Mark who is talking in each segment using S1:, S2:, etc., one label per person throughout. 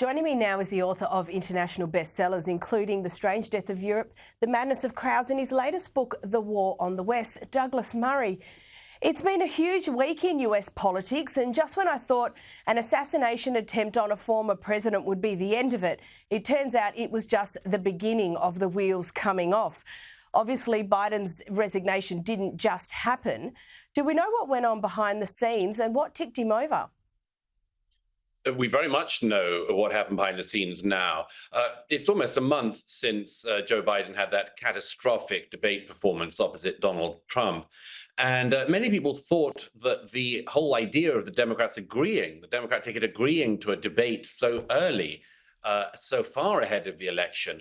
S1: Joining me now is the author of international bestsellers, including The Strange Death of Europe, The Madness of Crowds, and his latest book, The War on the West, Douglas Murray. It's been a huge week in US politics, and just when I thought an assassination attempt on a former president would be the end of it, it turns out it was just the beginning of the wheels coming off. Obviously, Biden's resignation didn't just happen. Do we know what went on behind the scenes and what ticked him over?
S2: We very much know what happened behind the scenes now. It's almost a month since Joe Biden had that catastrophic debate performance opposite Donald Trump. And many people thought that the whole idea of the Democratic ticket agreeing to a debate so early, so far ahead of the election,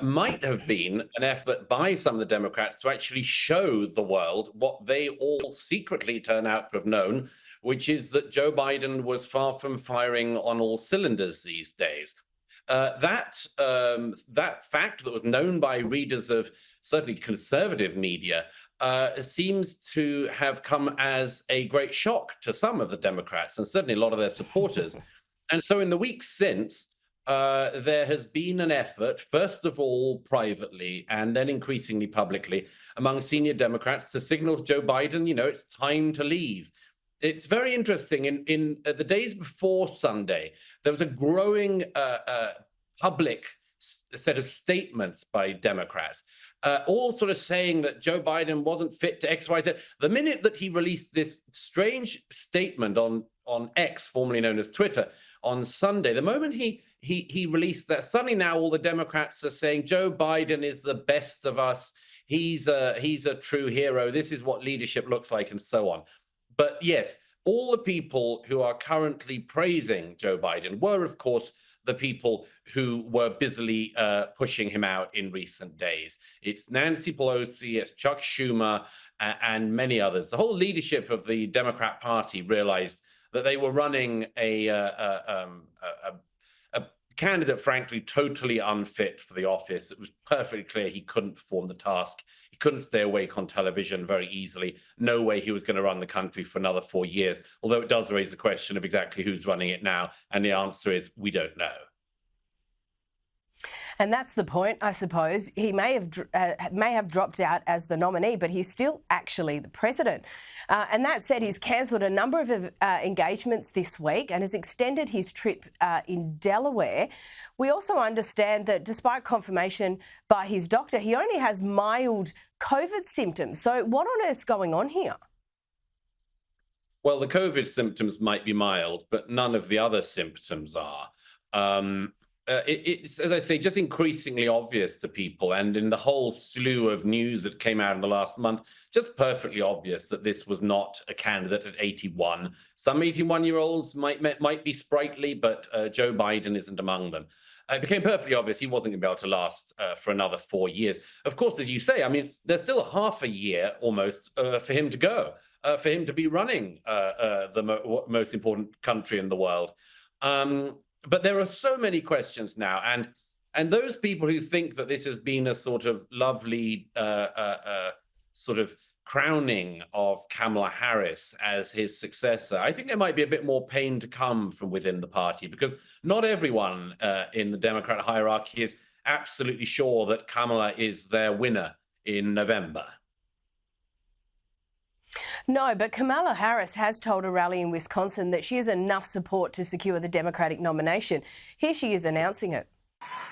S2: might have been an effort by some of the Democrats to actually show the world what they all secretly turn out to have known, which is that Joe Biden was far from firing on all cylinders these days. That fact that was known by readers of certainly conservative media seems to have come as a great shock to some of the Democrats and certainly a lot of their supporters. And so in the weeks since, there has been an effort, first of all privately and then increasingly publicly, among senior Democrats to signal to Joe Biden, it's time to leave. It's very interesting. In the days before Sunday, there was a growing public set of statements by Democrats, all sort of saying that Joe Biden wasn't fit to X, Y, Z. The minute that he released this strange statement on X, formerly known as Twitter, on Sunday, the moment he released that, suddenly now all the Democrats are saying Joe Biden is the best of us. He's a true hero. This is what leadership looks like, and so on. But yes, all the people who are currently praising Joe Biden were, of course, the people who were busily pushing him out in recent days. It's Nancy Pelosi, it's Chuck Schumer, and many others. The whole leadership of the Democrat Party realized that they were running a candidate, frankly, totally unfit for the office. It was perfectly clear he couldn't perform the task. He couldn't stay awake on television very easily. No way he was going to run the country for another 4 years, although it does raise the question of exactly who's running it now. And the answer is, we don't know.
S1: And that's the point, I suppose. He may have dropped out as the nominee, but he's still actually the president. And that said, he's cancelled a number of engagements this week and has extended his trip in Delaware. We also understand that despite confirmation by his doctor, he only has mild COVID symptoms. So what on earth's going on here?
S2: Well, the COVID symptoms might be mild, but none of the other symptoms are. It's, as I say, just increasingly obvious to people, and in the whole slew of news that came out in the last month, just perfectly obvious that this was not a candidate at 81. Some 81-year-olds might be sprightly, but Joe Biden isn't among them. It became perfectly obvious he wasn't going to be able to last for another 4 years. Of course, as you say, I mean, there's still half a year almost for him to go, for him to be running the most important country in the world. But there are so many questions now, and those people who think that this has been a sort of lovely sort of crowning of Kamala Harris as his successor, I think there might be a bit more pain to come from within the party, because not everyone in the Democrat hierarchy is absolutely sure that Kamala is their winner in November.
S1: No, but Kamala Harris has told a rally in Wisconsin that she has enough support to secure the Democratic nomination. Here she is announcing it.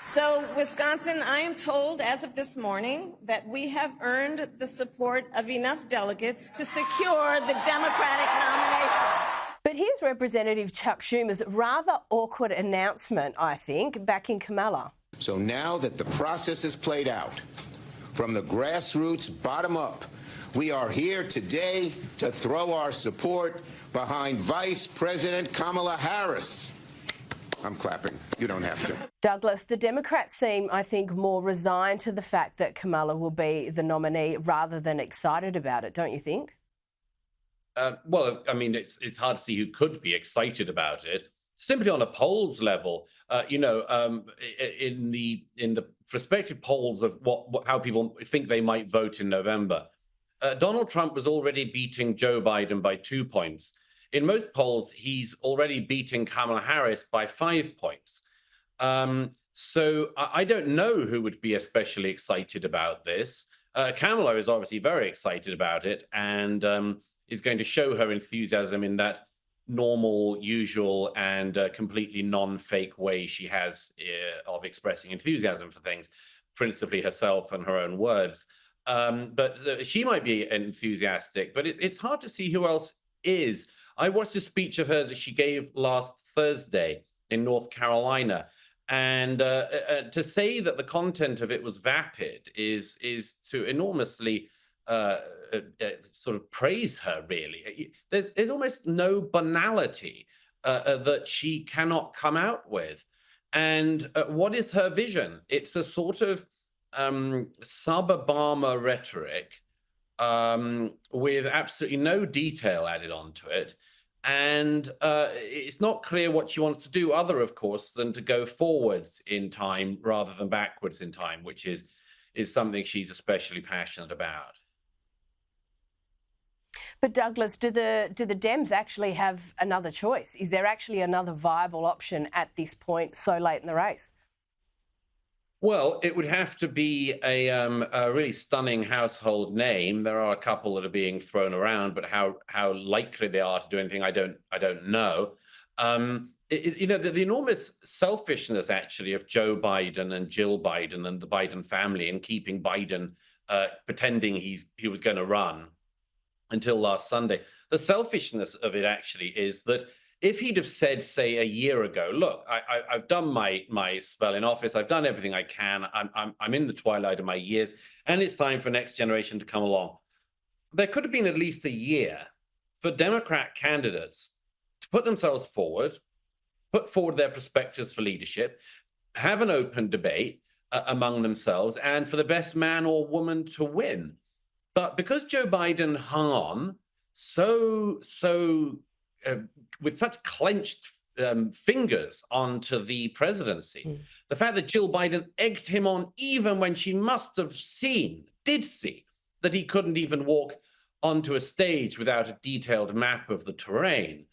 S3: So, Wisconsin, I am told as of this morning that we have earned the support of enough delegates to secure the Democratic nomination.
S1: But here's Representative Chuck Schumer's rather awkward announcement, I think, backing Kamala.
S4: So now that the process is played out, from the grassroots bottom up, we are here today to throw our support behind Vice President Kamala Harris. I'm clapping. You don't have to.
S1: Douglas, the Democrats seem, I think, more resigned to the fact that Kamala will be the nominee rather than excited about it, don't you think?
S2: Well, I mean, it's hard to see who could be excited about it. Simply on a polls level, in the prospective polls of how people think they might vote in November, Donald Trump was already beating Joe Biden by 2 points. In most polls, he's already beating Kamala Harris by 5 points. So I don't know who would be especially excited about this. Kamala is obviously very excited about it and is going to show her enthusiasm in that normal, usual, and completely non-fake way she has of expressing enthusiasm for things, principally herself and her own words. But she might be enthusiastic, but it's hard to see who else is. I watched a speech of hers that she gave last Thursday in North Carolina, and to say that the content of it was vapid is to enormously sort of praise her. Really, there's almost no banality that she cannot come out with. And what is her vision? It's a sort of sub-Obama rhetoric with absolutely no detail added onto it. And it's not clear what she wants to do other, of course, than to go forwards in time rather than backwards in time, which is something she's especially passionate about.
S1: But Douglas, do the Dems actually have another choice? Is there actually another viable option at this point so late in the race?
S2: Well, it would have to be a really stunning household name. There are a couple that are being thrown around, but how likely they are to do anything, I don't know. The enormous selfishness actually of Joe Biden and Jill Biden and the Biden family in keeping Biden pretending he was going to run until last Sunday. The selfishness of it actually is that if he'd have said, say, a year ago, look, I've done my spell in office, I've done everything I can, I'm in the twilight of my years, and it's time for next generation to come along. There could have been at least a year for Democrat candidates to put themselves forward, put forward their perspectives for leadership, have an open debate among themselves, and for the best man or woman to win. But because Joe Biden hung on with such clenched fingers onto the presidency, the fact that Jill Biden egged him on even when she must have did see, that he couldn't even walk onto a stage without a detailed map of the terrain,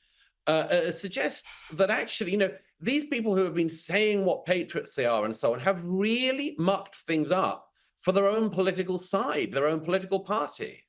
S2: suggests that actually, these people who have been saying what patriots they are and so on have really mucked things up for their own political side, their own political party.